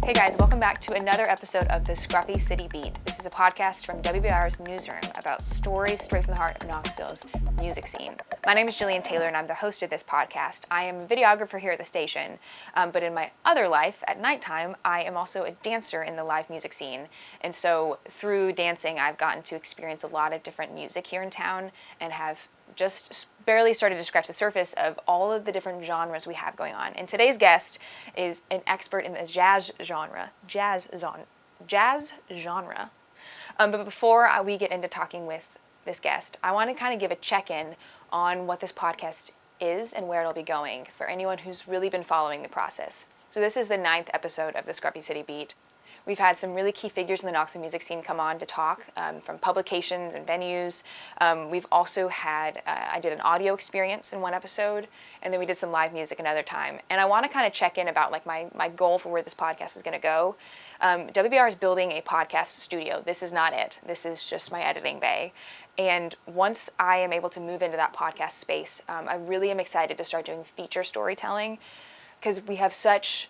Hey guys, welcome back to another episode of the Scruffy City Beat. This is a podcast from WBR's newsroom about stories straight from the heart of Knoxville's music scene. My name is Jillian Taylor and I'm the host of this podcast. I am a videographer here at the station, but in my other life, at nighttime, I am also a dancer in the live music scene. And so through dancing, I've gotten to experience a lot of different music here in town and have just barely started to scratch the surface of all of the different genres we have going on. And today's guest is an expert in the jazz genre. But before we get into talking with this guest, I want to kind of give a check-in on what this podcast is and where it'll be going for anyone who's really been following the process. So this is the 9th episode of the Scruffy City Beat. We've had some really key figures in the Knoxville music scene come on to talk from publications and venues. We've also had, I did an audio experience in one episode, and then we did some live music another time. And I want to kind of check in about like my goal for where this podcast is going to go. WBR is building a podcast studio. This is not it. This is just my editing bay. And once I am able to move into that podcast space, I really am excited to start doing feature storytelling because we have such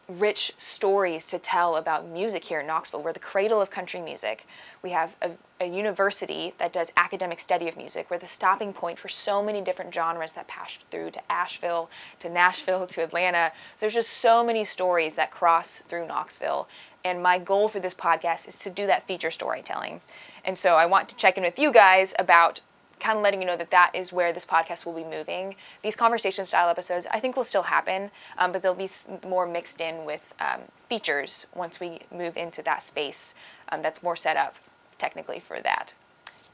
rich stories to tell about music here in Knoxville. We're the cradle of country music. We have a university that does academic study of music. We're the stopping point for so many different genres that pass through to Asheville, to Nashville, to Atlanta. So there's just so many stories that cross through Knoxville. And my goal for this podcast is to do that feature storytelling. And so I want to check in with you guys about kind of letting you know that that is where this podcast will be moving. These conversation style episodes I think will still happen, but they'll be more mixed in with features once we move into that space that's more set up technically for that.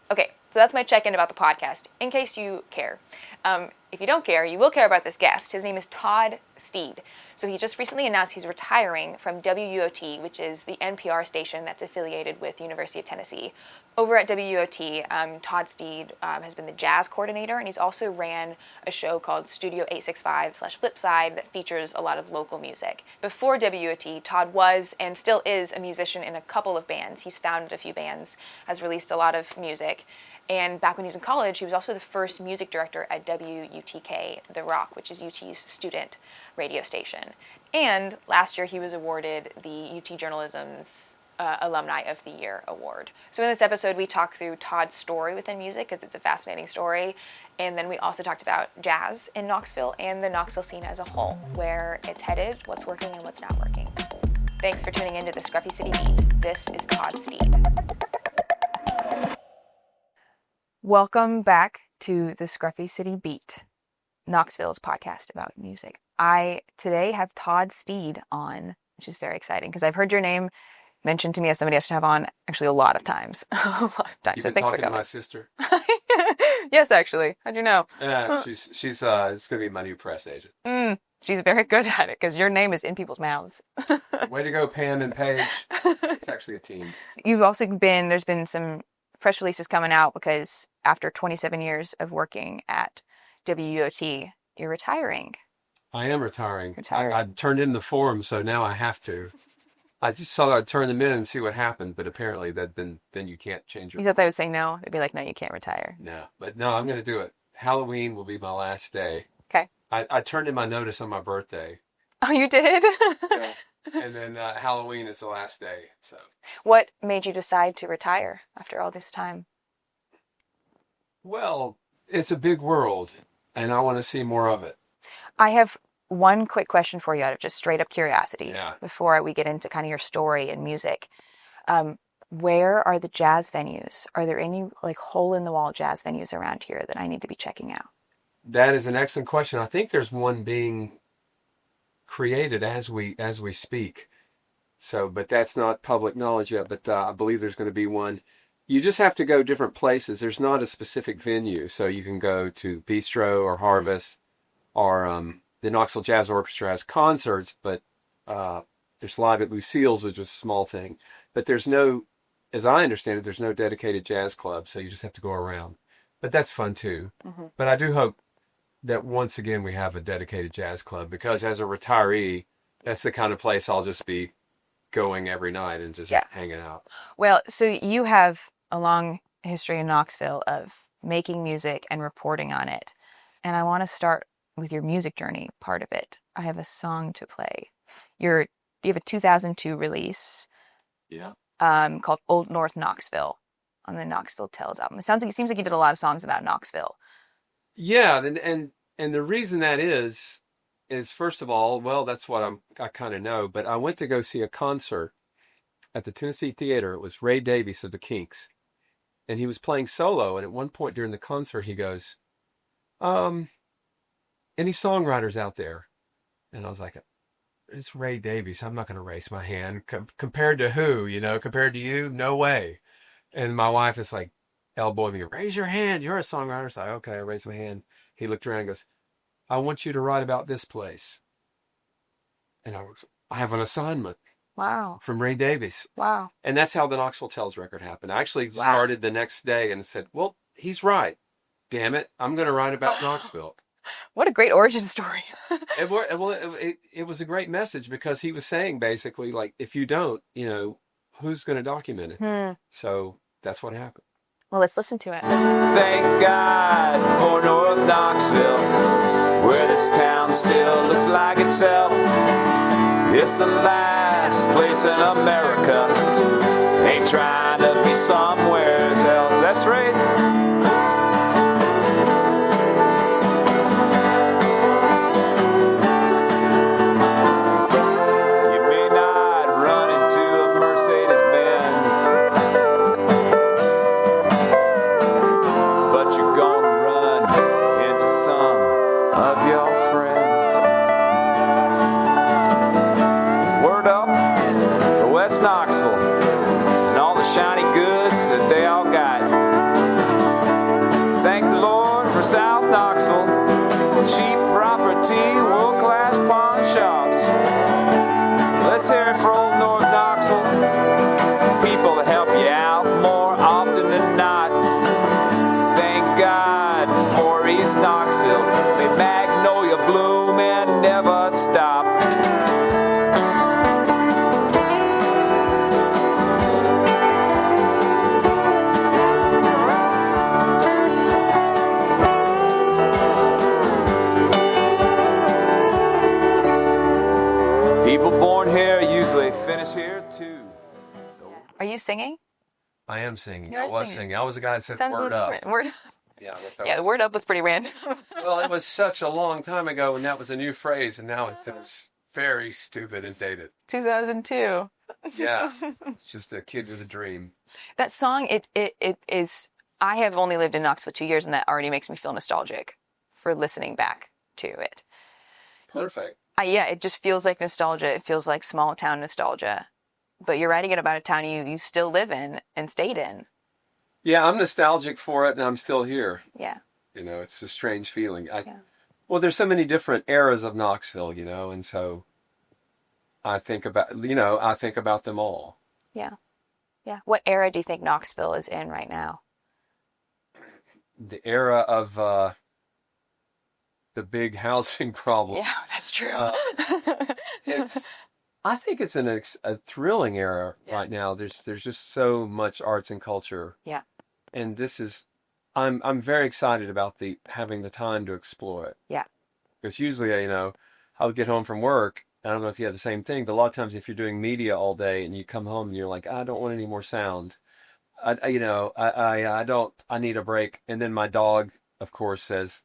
Okay, so that's my check-in about the podcast, in case you care. If you don't care, you will care about this guest. His name is Todd Steed. So he just recently announced he's retiring from WUOT, which is the NPR station that's affiliated with the University of Tennessee. Over at WUOT, Todd Steed has been the jazz coordinator, and he's also ran a show called Studio 865/Flipside that features a lot of local music. Before WUOT, Todd was and still is a musician in a couple of bands. He's founded a few bands, has released a lot of music. And back when he was in college, he was also the first music director at WUTK, The Rock, which is UT's student radio station. And last year, he was awarded the UT Journalism's Alumni of the Year award. So in this episode, we talk through Todd's story within music, because it's a fascinating story. And then we also talked about jazz in Knoxville and the Knoxville scene as a whole, where it's headed, what's working, and what's not working. Thanks for tuning into the Scruffy City Beat. This is Todd Steed. Welcome back to the Scruffy City Beat, Knoxville's podcast about music. I today have Todd Steed on, which is very exciting because I've heard your name mentioned to me as somebody I should have on actually a lot of times. A lot of times. You've been talking to my sister? Yes, actually. How'd you know? Yeah, she's it's going to be my new press agent. She's very good at it because your name is in people's mouths. Way to go, Pam and Paige. It's actually a team. You've also there's been some press releases coming out because after 27 years of working at WUOT, you're retiring. I am retiring. I turned in the form, so now I have to. I just thought I'd turn them in and see what happened, but apparently then you can't change it. You thought they would say no? They'd be like, no, you can't retire. No, but no, I'm going to do it. Halloween will be my last day. Okay. I turned in my notice on my birthday. Oh, you did? Yeah. And then Halloween is the last day. So. What made you decide to retire after all this time? Well, it's a big world, and I want to see more of it. I have one quick question for you out of just straight up curiosity before we get into kind of your story and music. Where are the jazz venues? Are there any like hole in the wall jazz venues around here that I need to be checking out? That is an excellent question. I think there's one being created as we speak. So, but that's not public knowledge yet, but I believe there's going to be one. You just have to go different places. There's not a specific venue. So you can go to Bistro or Harvest or the Knoxville Jazz Orchestra has concerts, but there's Live at Lucille's, which is a small thing. But there's no, as I understand it, there's no dedicated jazz club, so you just have to go around. But that's fun too. Mm-hmm. But I do hope that once again we have a dedicated jazz club, because as a retiree, that's the kind of place I'll just be going every night and just hanging out. Well, so you have a long history in Knoxville of making music and reporting on it. And I want to start with your music journey part of it. I have a song to play. You're you have a 2002 release Yeah. called Old North Knoxville on the Knoxville Tales album. It seems like you did a lot of songs about Knoxville. Yeah, and the reason that is first of all, well, that's what I kind of know, but I went to go see a concert at the Tennessee Theater. It was Ray Davies of the Kinks, and he was playing solo. And at one point during the concert, he goes, "Any songwriters out there?" And I was like, "It's Ray Davies. I'm not going to raise my hand. Compared to who? Compared to you? No way." And my wife is like, elbowing me, "Raise your hand. You're a songwriter." So okay, I raised my hand. He looked around and goes, "I want you to write about this place." And I have an assignment. Wow. From Ray Davies. Wow. And that's how the Knoxville Tales record happened. I actually started the next day and said, well, he's right. Damn it. I'm going to write about Knoxville. What a great origin story. It was a great message because he was saying basically, like, if you don't, who's going to document it? So that's what happened. Well, let's listen to it. Thank God for North Knoxville, where this town still looks like itself. It's the last place in America, ain't trying to be somewhere else. That's right. South Knoxville, cheap property, world-class pawn shops. Let's hear it for old North Knoxville. People to help you out more often than not. Thank God for East Knoxville. May magnolia bloom and never stop. People born here usually finish here too. Are you singing? I am singing. You're I was singing. singing. I was the guy that said Sounds word up. Word. Yeah, Yeah, the word up was pretty random. Well, it was such a long time ago, and that was a new phrase, and now it's very stupid and dated. 2002. Yeah, it's just a kid with a dream. That song, it is. I have only lived in Knoxville 2 years, and that already makes me feel nostalgic for listening back to it. Perfect. Yeah, it just feels like nostalgia. It feels like small town nostalgia. But you're writing it about a town you still live in and stayed in. Yeah, I'm nostalgic for it, and I'm still here. Yeah. It's a strange feeling. Yeah. Well, there's so many different eras of Knoxville, and so I think about them all. Yeah. Yeah. What era do you think Knoxville is in right now? The era of the big housing problem. Yeah, that's true. I think it's in a thrilling era right now. There's just so much arts and culture. Yeah. And I'm very excited about having the time to explore it. Yeah. Because usually, I would get home from work. I don't know if you have the same thing, but a lot of times if you're doing media all day and you come home and you're like, I don't want any more sound. I need a break. And then my dog, of course, says,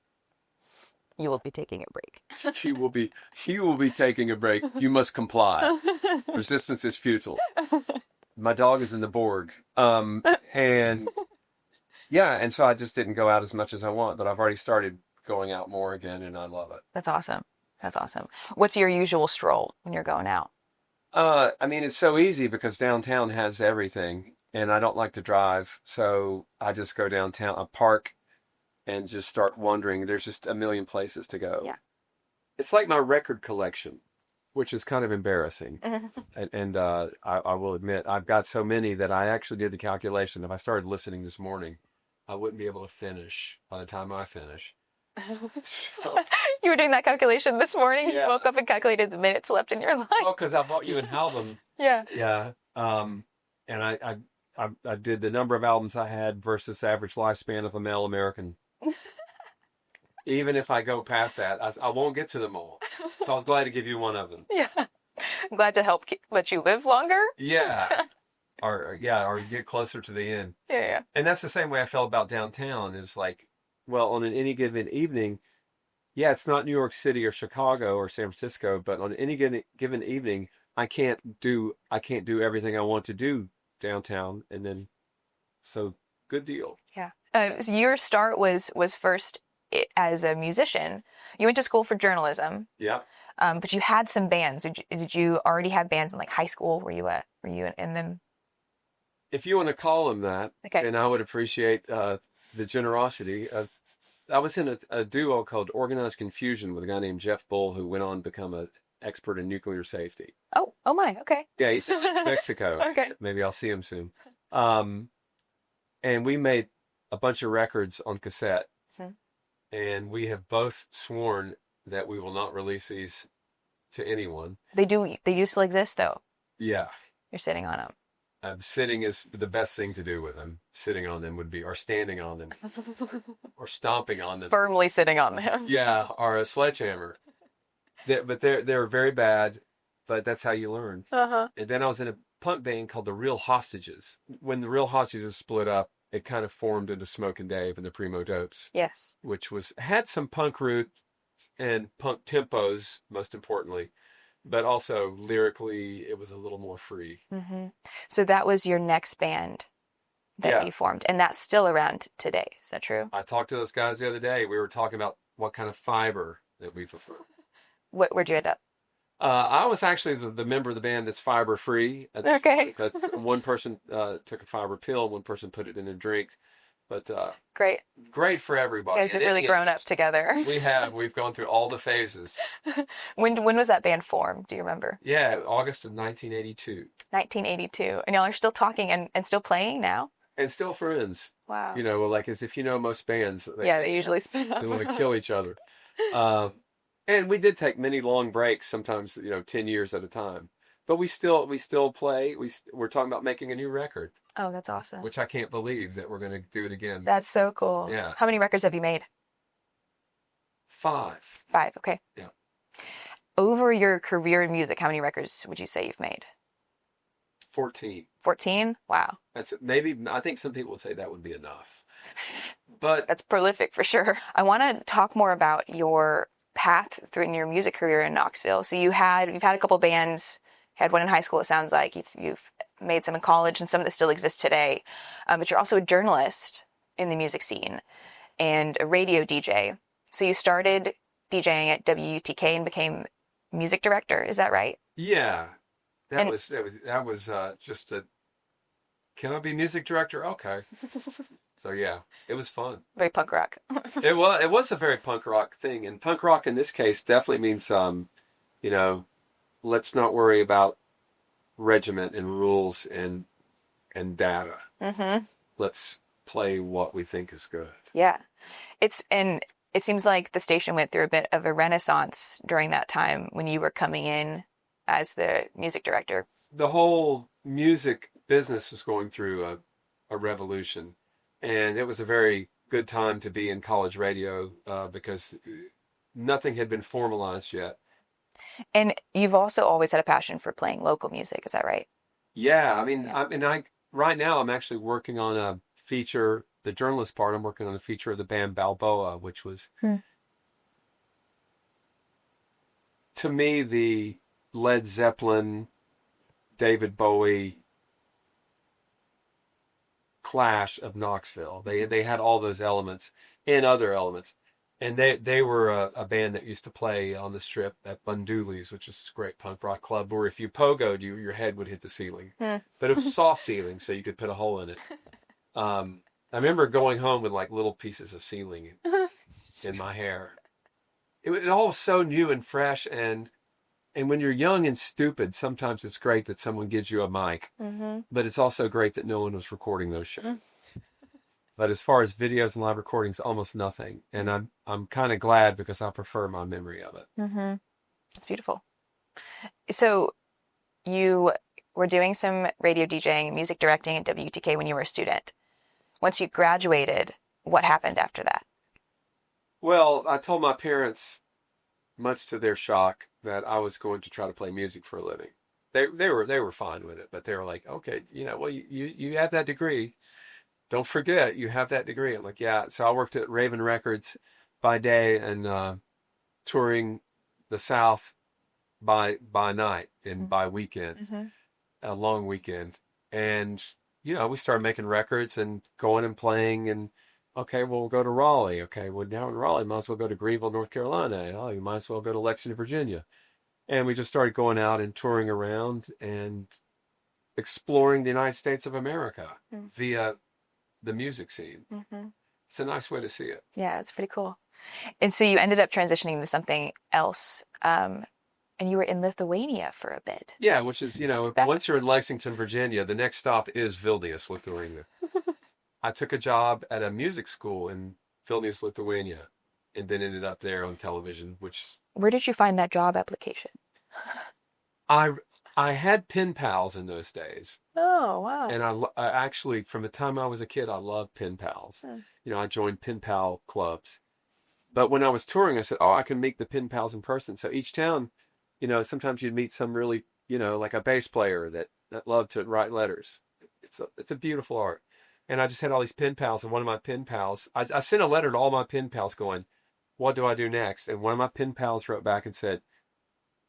You will be taking a break. he will be taking a break. You must comply. Resistance is futile. My dog is in the Borg. And yeah, and so I just didn't go out as much as I want, but I've already started going out more again, and I love it. That's awesome. That's awesome. What's your usual stroll when you're going out? It's so easy because downtown has everything, and I don't like to drive, so I just go downtown, I park, and just start wandering. There's just a million places to go. Yeah. It's like my record collection, which is kind of embarrassing. And I will admit, I've got so many that I actually did the calculation. If I started listening this morning, I wouldn't be able to finish by the time I finish. So, You were doing that calculation this morning? Yeah. You woke up and calculated the minutes left in your life? well, because I bought you an album. Yeah. Yeah. And I did the number of albums I had versus the average lifespan of a male American. Even if I go past that, I won't get to them all. So I was glad to give you one of them. Yeah. I'm glad to help let you live longer. Yeah. Or get closer to the end. Yeah. And that's the same way I felt about downtown. Is like, well, on any given evening, yeah, it's not New York City or Chicago or San Francisco, but on any given evening, I can't do everything I want to do downtown, and then so good deal. Yeah. So your start was first as a musician. You went to school for journalism. Yeah. But you had some bands. Did you already have bands in like high school? Were you in them? If you want to call them that, Okay. and I would appreciate the generosity. I was in a duo called Organized Confusion with a guy named Jeff Bull, who went on to become an expert in nuclear safety. Oh my. Okay. Yeah, he's in Mexico. Okay. Maybe I'll see him soon. And we made a bunch of records on cassette, and we have both sworn that we will not release these to anyone. They do still exist though. Yeah. You're sitting on them. Sitting is the best thing to do with them. Sitting on them would be, or standing on them, or stomping on them. Firmly sitting on them. Yeah, or a sledgehammer. But they're very bad, but that's how you learn. Uh-huh. And then I was in a punk band called the Real Hostages. When the Real Hostages split up, it kind of formed into Smoke and Dave and the Primo Dopes. Yes. Which had some punk roots and punk tempos, most importantly. But also lyrically, it was a little more free. Mm-hmm. So that was your next band that you formed, and that's still around today. Is that true? I talked to those guys the other day. We were talking about what kind of fiber that we prefer. Where'd you end up? I was actually the member of the band that's fiber free. Okay. That's one person took a fiber pill, one person put it in a drink. But great for everybody. You guys have really grown up together. We've gone through all the phases. When was that band formed? Do you remember? Yeah, August of 1982. 1982. And y'all are still talking and still playing now? And still friends. Wow. Like as if most bands. They usually spin up. They want to kill each other. And we did take many long breaks, sometimes 10 years at a time. But we still play. We're talking about making a new record. Oh, that's awesome. Which I can't believe that we're going to do it again. That's so cool. Yeah. How many records have you made? 5. 5, okay. Yeah. Over your career in music, how many records would you say you've made? 14. 14? Wow. That's maybe, I think some people would say that would be enough. But that's prolific for sure. I want to talk more about your path through in your music career in Knoxville. So you've had a couple bands, had one in high school, it sounds like. You've made some in college and some that still exist today. But you're also a journalist in the music scene and a radio DJ. So you started DJing at WUTK and became music director. Is that right? Yeah. That was just a, can I be music director? Okay. So yeah, it was fun. Very punk rock. It was a very punk rock thing. And punk rock in this case definitely means, let's not worry about regiment and rules and data. Mm-hmm. Let's play what we think is good. Yeah. It seems like the station went through a bit of a renaissance during that time when you were coming in as the music director. The whole music business was going through a revolution. And it was a very good time to be in college radio because nothing had been formalized yet. And you've also always had a passion for playing local music, is that right? Yeah, I right now I'm actually working on a feature, the journalist part, I'm working on a feature of the band Balboa, which was, to me, the Led Zeppelin, David Bowie clash of Knoxville. They had all those elements and other elements. And they were a band that used to play on the Strip at Bundooley's, which is a great punk rock club, where if you pogoed, your head would hit the ceiling. But it was a soft ceiling, so you could put a hole in it. I remember going home with like little pieces of ceiling in my hair. It all was so new and fresh, and when you're young and stupid, sometimes it's great that someone gives you a mic, but it's also great that no one was recording those shows. But as far as videos and live recordings, almost nothing. And I'm kind of glad because I prefer my memory of it. Mm-hmm. That's beautiful. So you were doing some radio DJing and music directing at WUTK when you were a student. Once you graduated, what happened after that? Well, I told my parents, much to their shock, that I was going to try to play music for a living. They were fine with it, but they were like, okay, well, you have that degree. Don't forget you have that degree. I'm like, yeah. So I worked at Raven Records by day and touring the South by night and by weekend, Mm-hmm. a long weekend. And we started making records and going and playing and. Okay, well, we'll go to Raleigh. Okay, well, now in Raleigh, might as well go to Greenville, North Carolina. Oh, you might as well go to Lexington, Virginia. And we just started going out and touring around and exploring the United States of America via the music scene. Mm-hmm. It's a nice way to see it. Yeah, it's pretty cool. And so you ended up transitioning to something else, and you were in Lithuania for a bit. Yeah, which is, once you're in Lexington, Virginia, the next stop is Vilnius, Lithuania. I took a job at a music school in Vilnius, Lithuania, and then ended up there on television, which... Where did you find that job application? I had pen pals in those days. Oh, wow. And I actually, from the time I was a kid, I loved pen pals. I joined pen pal clubs. But when I was touring, I said, I can meet the pen pals in person. So each town, sometimes you'd meet some really, like a bass player that loved to write letters. It's a beautiful art. And I just had all these pen pals, and one of my pen pals, I sent a letter to all my pen pals going, what do I do next? And one of my pen pals wrote back and said,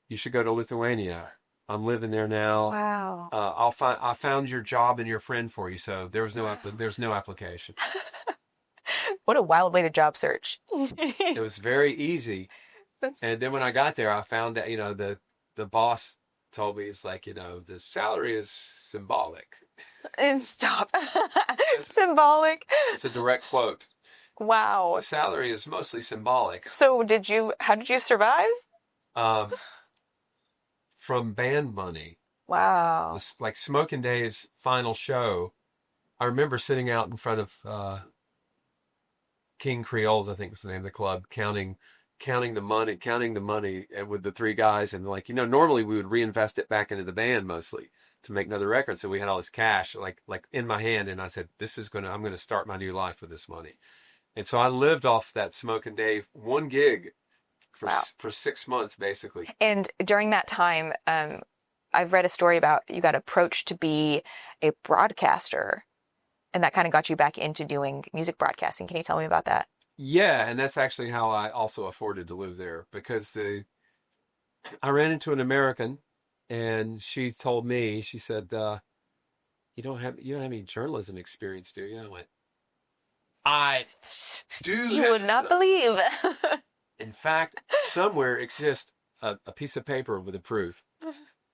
you should go to Lithuania. I'm living there now. Wow. I found your job and your friend for you. So there's no application. What a wild way to job search. It was very easy. And then when I got there, I found that, the boss told me, it's like, the salary is symbolic. And stop. Symbolic. It's a direct quote. Wow. The salary is mostly symbolic. So how did you survive? From band money. Wow. Like Smokin' Dave's final show, I remember sitting out in front of King Creole's, I think was the name of the club, counting the money with the three guys, and like, normally we would reinvest it back into the band mostly to make another record. So we had all this cash like in my hand, and I said, I'm gonna start my new life with this money. And so I lived off that Smokin' Dave one gig for 6 months basically. And during that time, I've read a story about you got approached to be a broadcaster, and that kind of got you back into doing music broadcasting. Can you tell me about that? Yeah, and that's actually how I also afforded to live there, because I ran into an American, and she told me, she said, you don't have any journalism experience, do you? I went, I do. You would not believe. In fact, somewhere exists a piece of paper with a proof.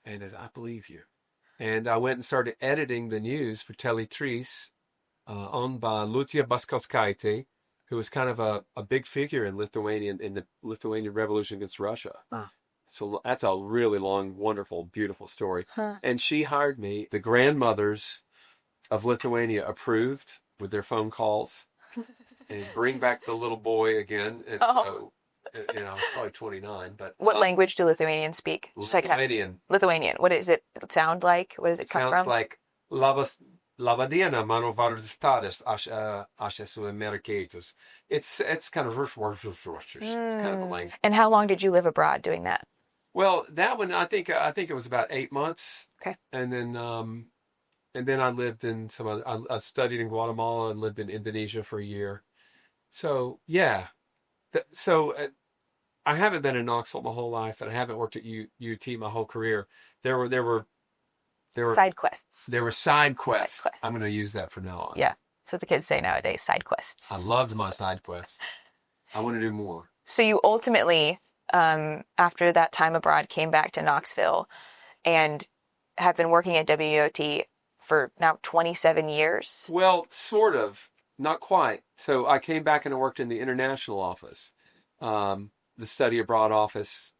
And I believe you. And I went and started editing the news for Teletrice, owned by Lucia Baskauskaitė, who was kind of a big figure in the Lithuanian Revolution against Russia. So that's a really long, wonderful, beautiful story. And she hired me. The grandmothers of Lithuania approved with their phone calls and bring back the little boy again. And so, I was probably 29. But what language do Lithuanians speak? Lithuanian. Lithuanian. What does it sound like? What does it come from? Sounds like Laba diena, mano vardas Tadas, aš esu amerikietis. It's kind of kind of a language. And how long did you live abroad doing that? Well, that one I think it was about 8 months. Okay. And then I lived in I studied in Guatemala and lived in Indonesia for a year. So yeah, I haven't been in Knoxville my whole life, and I haven't worked at UT my whole career. There were side quests. There were side quests. I'm going to use that from now on. Yeah, that's what the kids say nowadays. Side quests. I loved my side quests. I want to do more. So you ultimately, after that time abroad, came back to Knoxville, and have been working at WUOT for now 27 years. Well, sort of, not quite. So I came back and I worked in the international office, the study abroad office,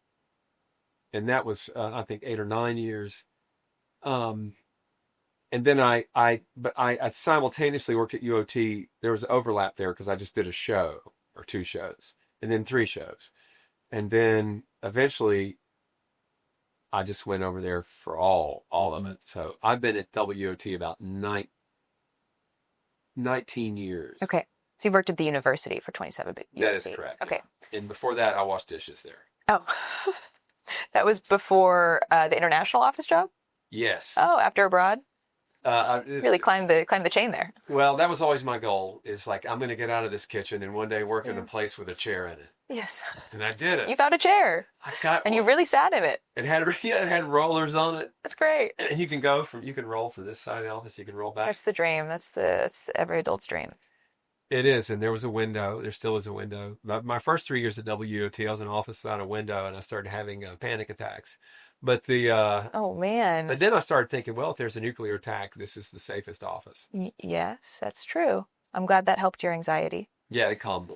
and that was I think 8 or 9 years. And then I simultaneously worked at UOT. There was overlap there because I just did a show or 2 shows, and then 3 shows, and then eventually I just went over there for all of it. So I've been at WOT about 19 years. Okay. So you worked at the university for 27 years. That is correct. Okay. Yeah. And before that, I washed dishes there. Oh. That was before the international office job? Yes. Oh, after abroad? Uh, Really climbed the chain there. well, that was always my goal. Is like I'm going to get out of this kitchen and one day work in Yeah. a place with a chair in it, Yes. and I did it. You found a chair I got and you really sat in it. it had yeah, it had rollers on it, That's great. and you can roll from this side of the office, you can roll back. That's the dream. That's the every adult's dream. It is, and there was a window. There still is a window. My first 3 years at WUOT, I was in an office without a window, and I started having panic attacks. But Oh man. but then I started thinking, well, if there's a nuclear attack, this is the safest office. Yes, that's true. I'm glad that helped your anxiety. Yeah, it calmed.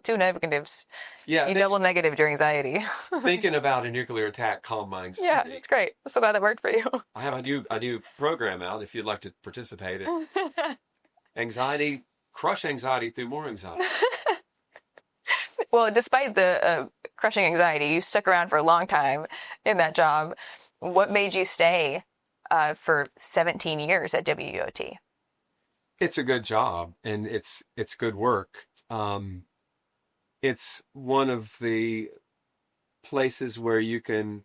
Two negatives. Yeah, You double negative your anxiety. thinking about a nuclear attack calmed my Yeah, anxiety. it's great. I'm so glad that worked for you. I have a new program out. If you'd like to participate in anxiety, crush anxiety through more anxiety. Well, despite the crushing anxiety, you stuck around for a long time in that job. What made you stay for 17 years at WUOT? It's a good job and it's good work. It's one of the places where you can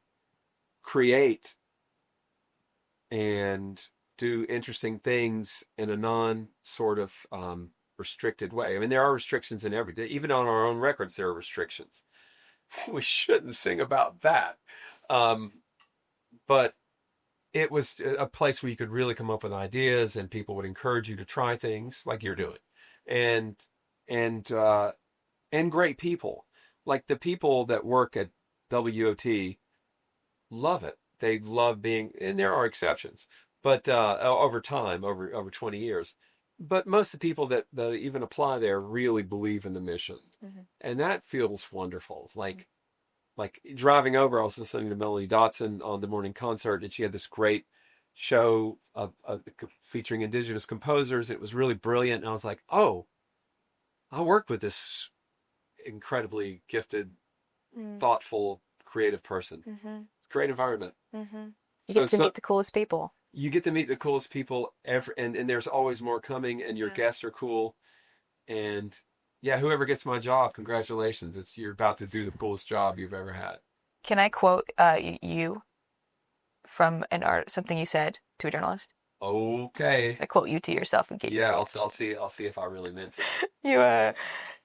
create and do interesting things in a non sort of restricted way. I mean, there are restrictions in every day. Even on our own records, there are restrictions. We shouldn't sing about that. But it was a place where you could really come up with ideas and people would encourage you to try things like you're doing. And great people. Like the people that work at WOT love it. They love being, and there are exceptions, but over time, over 20 years. But most of the people that even apply there really believe in the mission. Mm-hmm. And that feels wonderful. Like driving over, I was listening to Melanie Dotson on the morning concert, and she had this great show featuring indigenous composers. It was really brilliant. And I was like, oh, I worked with this incredibly gifted, thoughtful, creative person. Mm-hmm. It's a great environment. Mm-hmm. You get to meet the coolest people. You get to meet the coolest people and there's always more coming, and your guests are cool. And yeah, whoever gets my job, congratulations. You're about to do the coolest job you've ever had. Can I quote you from something you said to a journalist? Okay. I quote you to yourself and give you. Yeah, I'll see if I really meant You it.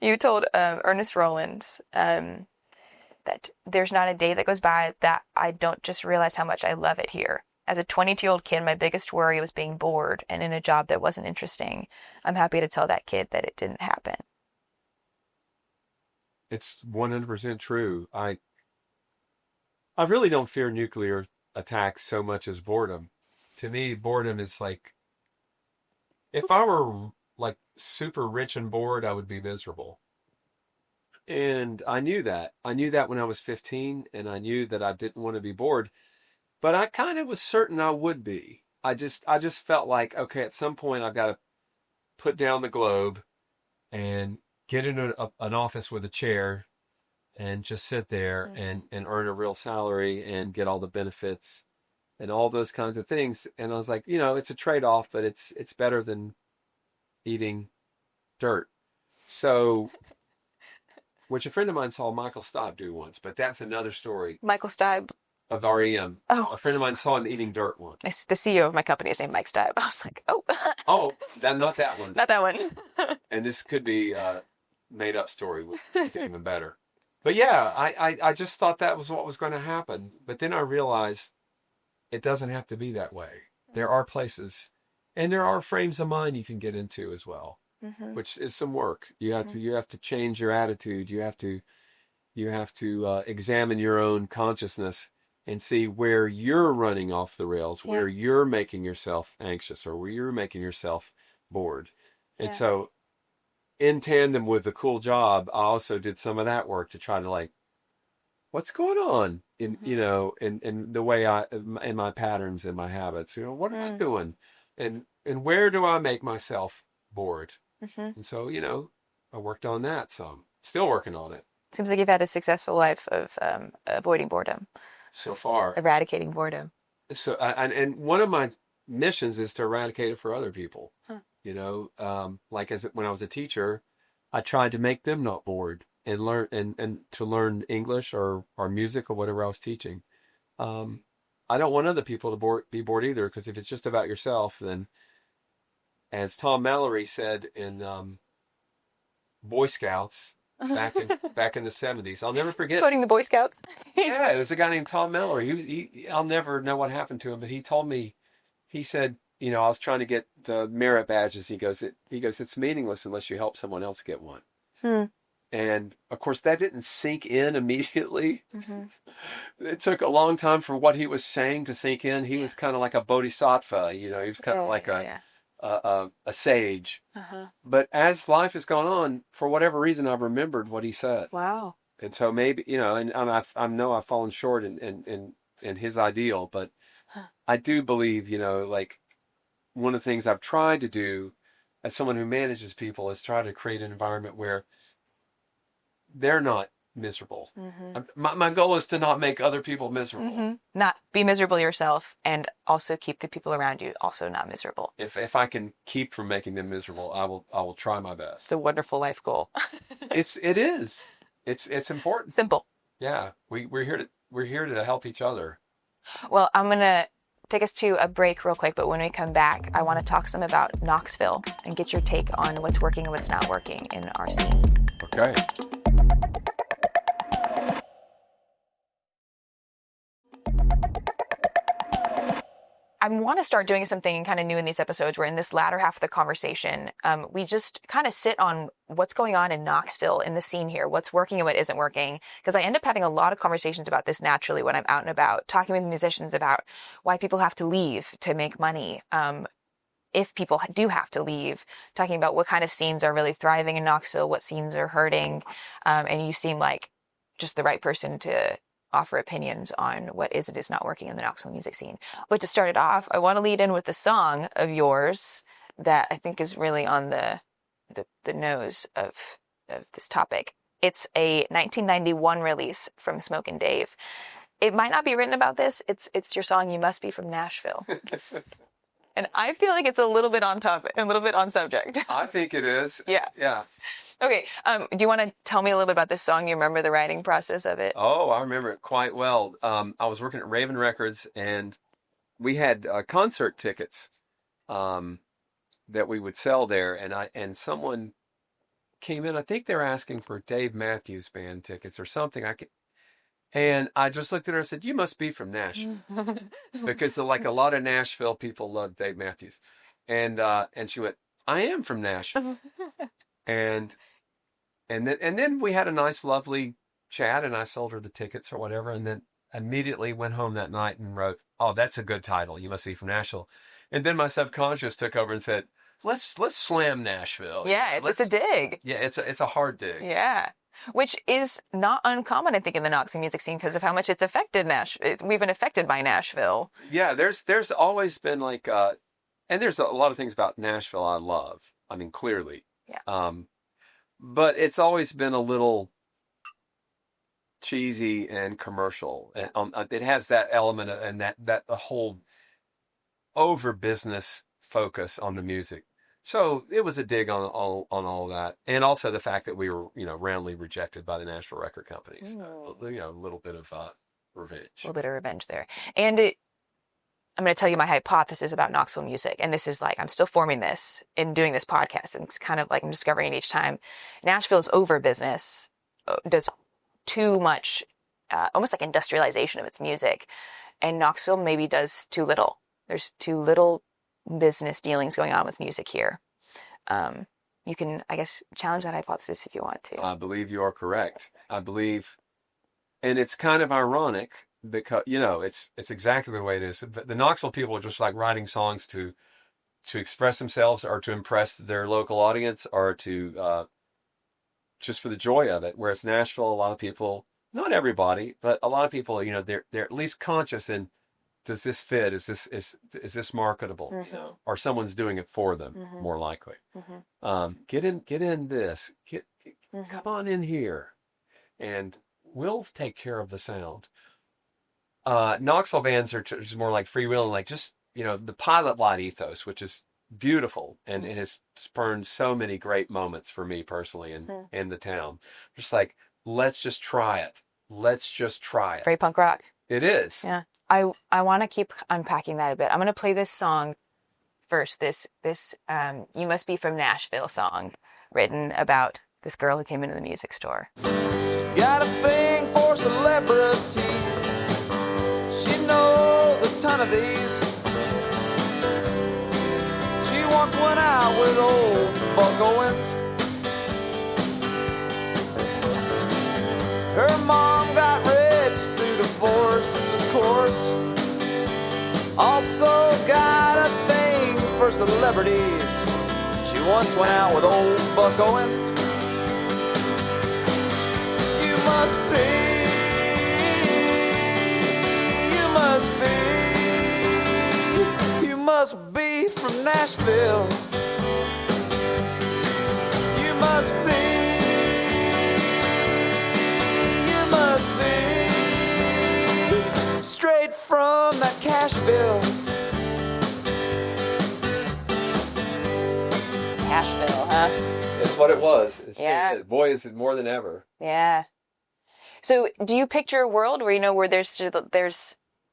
you told Ernest Rollins that there's not a day that goes by that I don't just realize how much I love it here. As a 22-year-old kid, my biggest worry was being bored and in a job that wasn't interesting. I'm happy to tell that kid that it didn't happen. It's 100% true. I really don't fear nuclear attacks so much as boredom. To me, boredom is like, if I were like super rich and bored, I would be miserable. And I knew that. I knew that when I was 15, and I knew that I didn't want to be bored, but I kind of was certain I would be. I just felt like, okay, at some point I've got to put down the globe and get into an office with a chair and just sit there and earn a real salary and get all the benefits and all those kinds of things. And I was like, it's a trade-off, but it's better than eating dirt. So, which a friend of mine saw Michael Stipe do once, but that's another story. Michael Stipe. Of REM. Oh. A friend of mine saw him eating dirt once. The CEO of my company is named Mike Stipe. I was like, oh. Oh, not that one. Not that one. And this could be a made-up story, which is even better. But yeah, I just thought that was what was going to happen. But then I realized it doesn't have to be that way. There are places, and there are frames of mind you can get into as well, which is some work. You have to change your attitude. You have to examine your own consciousness and see where you're running off the rails, where you're making yourself anxious or where you're making yourself bored. And so in tandem with the cool job, I also did some of that work to try to what's going on in, in the way in my patterns and my habits, what am I doing? And where do I make myself bored? And so, I worked on that some, still working on it. Seems like you've had a successful life of avoiding boردom. So far. Eradicating boredom. So, and one of my missions is to eradicate it for other people. Huh. When I was a teacher, I tried to make them not bored. and learn and to learn English or music or whatever I was teaching. I don't want other people to be bored either, because if it's just about yourself, then, as Tom Mallory said in Boy Scouts back in the 70s, I'll never forget. Quoting the Boy Scouts. Yeah, it was a guy named Tom Mallory. I'll never know what happened to him, but he told me, he said, I was trying to get the merit badges. He goes, it's meaningless unless you help someone else get one. And of course, that didn't sink in immediately. It took a long time for what he was saying to sink in. He was kind of like a bodhisattva, he was kind of like a sage. But as life has gone on, for whatever reason, I've remembered what he said. Wow. And so maybe, and I know I've fallen short in his ideal, but I do believe, like, one of the things I've tried to do as someone who manages people is try to create an environment where they're not miserable. My goal is to not make other people miserable. Not be miserable yourself, and also keep the people around you also not miserable. If I can keep from making them miserable, I will try my best. It's a wonderful life goal. It is. It's important. Simple. Yeah, we're here to help each other. Well, I'm gonna take us to a break real quick, but when we come back, I want to talk some about Knoxville and get your take on what's working and what's not working in our scene. Okay. I want to start doing something kind of new in these episodes where in this latter half of the conversation, we just kind of sit on what's going on in Knoxville, in the scene here, what's working and what isn't working. Because I end up having a lot of conversations about this naturally when I'm out and about, talking with musicians about why people have to leave to make money. If people do have to leave, talking about what kind of scenes are really thriving in Knoxville, what scenes are hurting. And you seem like just the right person to offer opinions on what is not working in the Knoxville music scene. But to start it off, I want to lead in with a song of yours that I think is really on the nose of this topic. It's a 1991 release from Smoke and Dave. It might not be written about this. It's your song, You Must Be From Nashville. And I feel like it's a little bit on topic, a little bit on subject. I think it is. Yeah. Yeah. Okay. Do you want to tell me a little bit about this song? You remember the writing process of it? Oh, I remember it quite well. I was working at Raven Records, and we had concert tickets that we would sell there, and someone came in. I think they were asking for Dave Matthews Band tickets or something. And I just looked at her and said, "You must be from Nashville," because like a lot of Nashville people love Dave Matthews, and she went, "I am from Nashville," and then we had a nice, lovely chat, and I sold her the tickets or whatever, and then immediately went home that night and wrote, "Oh, that's a good title. You must be from Nashville," and then my subconscious took over and said, "Let's slam Nashville." Yeah, it's a dig. Yeah, it's a hard dig. Yeah. Which is not uncommon, I think, in the Knoxville music scene because of how much it's affected we've been affected by Nashville. Yeah, there's always been like, and there's a lot of things about Nashville I love. I mean, clearly. Yeah. But it's always been a little cheesy and commercial. It has that element and that the whole over business focus on the music. So it was a dig on all that, and also the fact that we were, roundly rejected by the Nashville record companies. A little bit of revenge. A little bit of revenge there, and I'm going to tell you my hypothesis about Knoxville music, and this is like I'm still forming this in doing this podcast, and it's kind of like I'm discovering each time. Nashville's over business does too much, almost like industrialization of its music, and Knoxville maybe does too little. There's too little business dealings going on with music here. You can, I guess, challenge that hypothesis if you want to. I believe you are correct. I believe, and it's kind of ironic because it's exactly the way it is. The Knoxville people are just like writing songs to express themselves or to impress their local audience or to just for the joy of it. Whereas Nashville, a lot of people, not everybody, but a lot of people, they're at least conscious in. Does this fit? Is this marketable? Mm-hmm. Or someone's doing it for them, mm-hmm. more likely. Mm-hmm. Get in this. Mm-hmm. Come on in here, and we'll take care of the sound. Knoxville bands are just more like freewheeling, like just the pilot light ethos, which is beautiful, and it has spurned so many great moments for me personally in the town. Just like, let's just try it. Let's just try it. Very punk rock. It is. Yeah. I want to keep unpacking that a bit. I'm going to play this song first. This You Must Be From Nashville song written about this girl who came into the music store. Got a thing for celebrities. She knows a ton of these. She once went out with old Buck Owens. Her mom got rich through divorce, of course. Also got a thing for celebrities. She once went out with old Buck Owens. You must be from Nashville. You must be straight from that Cashville. Nashville, huh? It's what it was. Yeah. Boy, is it more than ever. Yeah. So do you picture a world where there's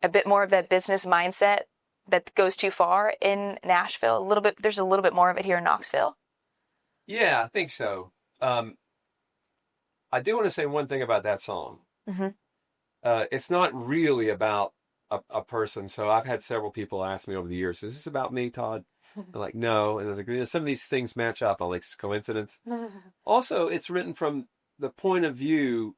a bit more of that business mindset that goes too far in Nashville? A little bit. There's a little bit more of it here in Knoxville. Yeah, I think so. I do want to say one thing about that song. Mm-hmm. It's not really about a person. So I've had several people ask me over the years, is this about me, Todd? I'm like, no. And I was like, some of these things match up. I'm like, it's coincidence. Also, it's written from the point of view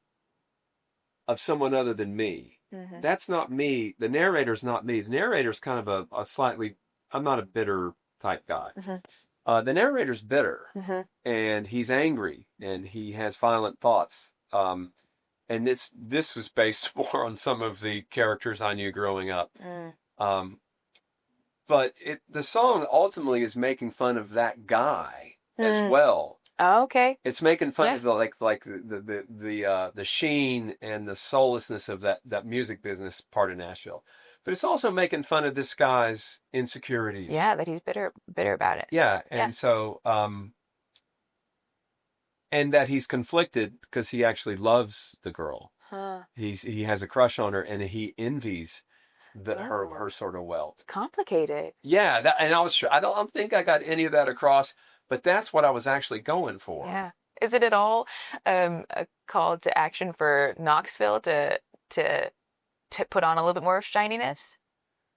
of someone other than me. Mm-hmm. That's not me. The narrator's not me. The narrator's kind of a slightly, I'm not a bitter type guy. Mm-hmm. The narrator's bitter, Mm-hmm. and he's angry, and he has violent thoughts. And this was based more on some of the characters I knew growing up. But the song ultimately is making fun of that guy as well. Oh, okay. It's making fun of the sheen and the soullessness of that music business part of Nashville. But it's also making fun of this guy's insecurities. Yeah, that he's bitter about it. Yeah, and so and that he's conflicted because he actually loves the girl. Huh. He has a crush on her, and he envies her sort of wealth. It's complicated. Yeah, I don't think I got any of that across, but that's what I was actually going for. Yeah. Is it at all a call to action for Knoxville to put on a little bit more shininess?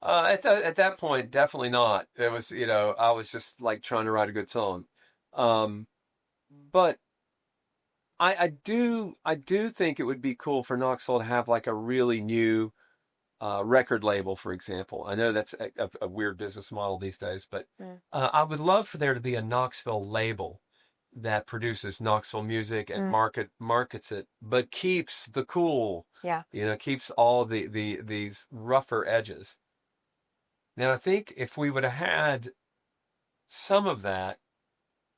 At that point, definitely not. It was, I was just like trying to write a good song. But I do think it would be cool for Knoxville to have like a really new record label, for example. I know that's a weird business model these days, but I would love for there to be a Knoxville label that produces Knoxville music and markets it, but keeps the cool. Yeah. Keeps all these rougher edges. Now, I think if we would have had some of that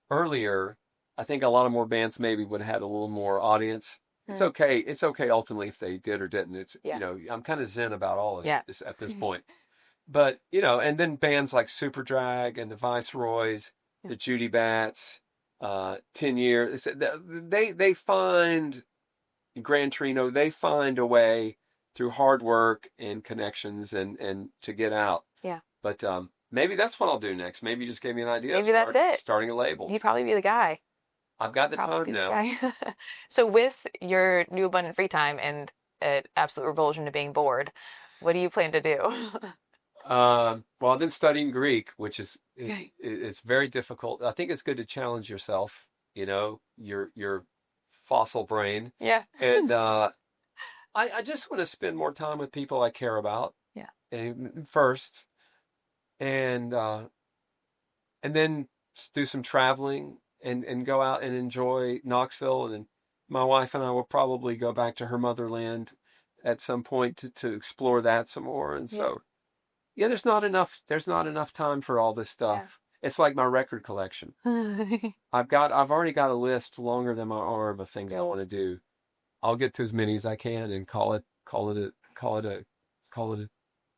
earlier, I think a lot of more bands maybe would have had a little more audience. It's okay. It's okay ultimately if they did or didn't. It's I'm kind of zen about all of this at this point. But and then bands like Superdrag and the Viceroys, the Judy Bats, 10 Years. They find Gran Torino. They find a way through hard work and connections and to get out. Yeah. But maybe that's what I'll do next. Maybe you just gave me an idea. Maybe that's it. Starting a label. He'd probably be the guy. I've got the time now. So with your new abundant free time and an absolute revulsion to being bored, what do you plan to do? Well, I've been studying Greek, which is it's very difficult. I think it's good to challenge yourself, your fossil brain. Yeah. And I just want to spend more time with people I care about. Yeah. And first, and then do some traveling. And go out and enjoy Knoxville, and then my wife and I will probably go back to her motherland at some point to explore that some more. And so, there's not enough time for all this stuff. Yeah. It's like my record collection. I've already got a list longer than my arm of things I want to do. I'll get to as many as I can and call it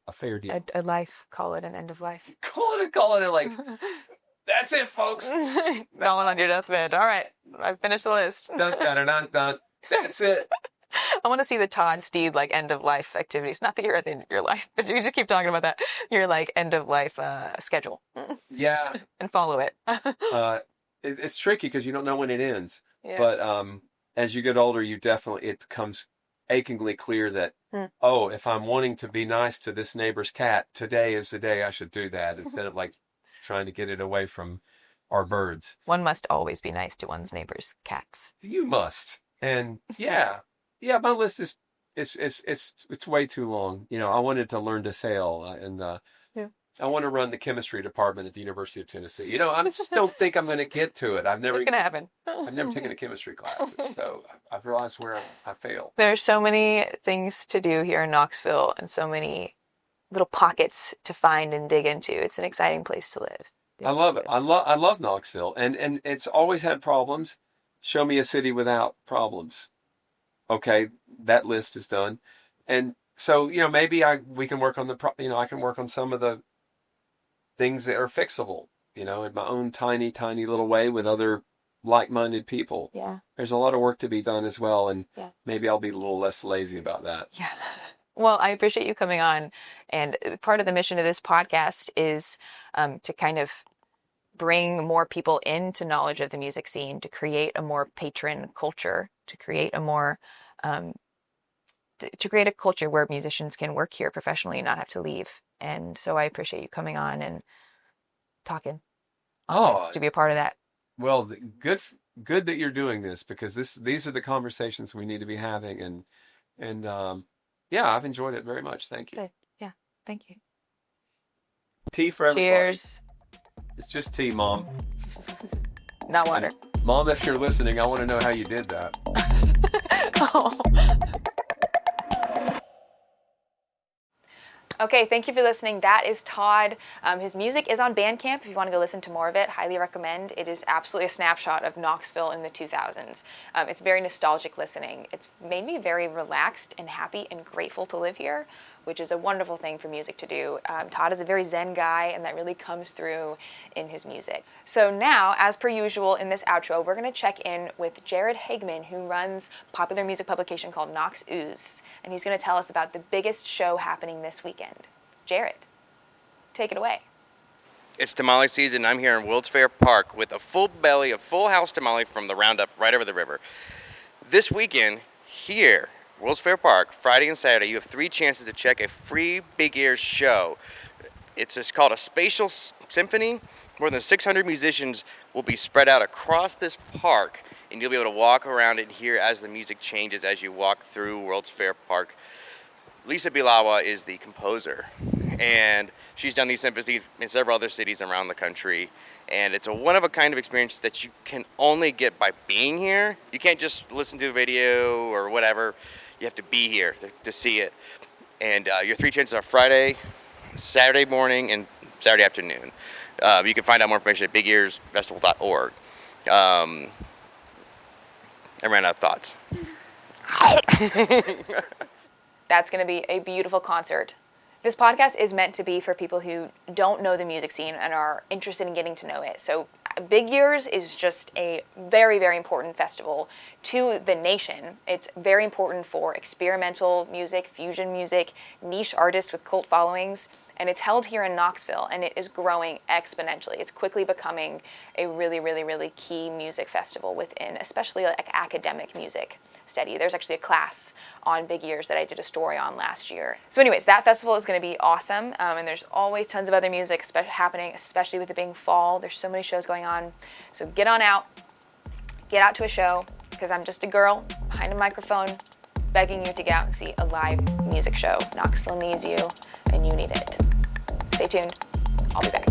a fair deal. A life. Call it an end of life. Call it like That's it, folks. Falling on your deathbed. All right, I've finished the list. Dun, dun, dun, dun. That's it. I want to see the Todd Steed like end of life activities. Not that you're at the end of your life, but you just keep talking about that. Your like end of life schedule. Yeah. And follow it. It's tricky because you don't know when it ends. Yeah. But as you get older, it becomes achingly clear that, oh, if I'm wanting to be nice to this neighbor's cat, today is the day I should do that instead of like trying to get it away from our birds. One must always be nice to one's neighbor's cats. You must. And yeah, my list is it's way too long. You know, I wanted to learn to sail and I want to run the chemistry department at the University of Tennessee. You know, I just don't think I'm going to get to it. It's going to happen. I've never taken a chemistry class, so I've realized where I fail. There's so many things to do here in Knoxville and so many little pockets to find and dig into. It's an exciting place to live. I love it. I love Knoxville, and it's always had problems. Show me a city without problems. Okay, that list is done, and so you know maybe we can work on I can work on some of the things that are fixable. You know, in my own tiny little way with other like-minded people. Yeah. There's a lot of work to be done as well, and maybe I'll be a little less lazy about that. Yeah. Well, I appreciate you coming on, and part of the mission of this podcast is to kind of bring more people into knowledge of the music scene, to create a more patron culture, to create a more to create a culture where musicians can work here professionally and not have to leave. And so I appreciate you coming on and talking to be a part of that. Well, good that you're doing this, because these are the conversations we need to be having, and yeah, I've enjoyed it very much. Thank you. Good. Yeah, thank you. Tea for everybody. Cheers. It's just tea, Mom. Not water. Mom, if you're listening, I want to know how you did that. Oh. Okay, thank you for listening. That is Todd. His music is on Bandcamp if you want to go listen to more of it. Highly recommend. It is absolutely a snapshot of Knoxville in the 2000s. It's very nostalgic listening. It's made me very relaxed and happy and grateful to live here, which is a wonderful thing for music to do. Todd is a very zen guy, and that really comes through in his music. So now, as per usual in this outro, we're going to check in with Jared Hagman, who runs a popular music publication called Knox Ooze, and he's going to tell us about the biggest show happening this weekend. Jared, take it away. It's tamale season. I'm here in World's Fair Park with a full belly, a full house tamale from the Roundup right over the river. This weekend, here, World's Fair Park, Friday and Saturday, you have 3 chances to check a free Big Ears show. It's called a Spatial Symphony. More than 600 musicians will be spread out across this park, and you'll be able to walk around and hear as the music changes as you walk through World's Fair Park. Lisa Bilawa is the composer, and she's done these symphonies in several other cities around the country. And it's a one-of-a-kind of experience that you can only get by being here. You can't just listen to a video or whatever. You have to be here to see it. And your 3 chances are Friday, Saturday morning, and Saturday afternoon. You can find out more information at bigearsfestival.org. I ran out of thoughts. That's going to be a beautiful concert. This podcast is meant to be for people who don't know the music scene and are interested in getting to know it. So Big Ears is just a very, very important festival to the nation. It's very important for experimental music, fusion music, niche artists with cult followings, and it's held here in Knoxville, and it is growing exponentially. It's quickly becoming a really, really, really key music festival within, especially like academic music study. There's actually a class on Big Ears that I did a story on last year. So anyways, that festival is going to be awesome, and there's always tons of other music happening, especially with it being fall. There's so many shows going on. So get on out, get out to a show, because I'm just a girl behind a microphone begging you to get out and see a live music show. Knoxville needs you, and you need it. Stay tuned. I'll be back.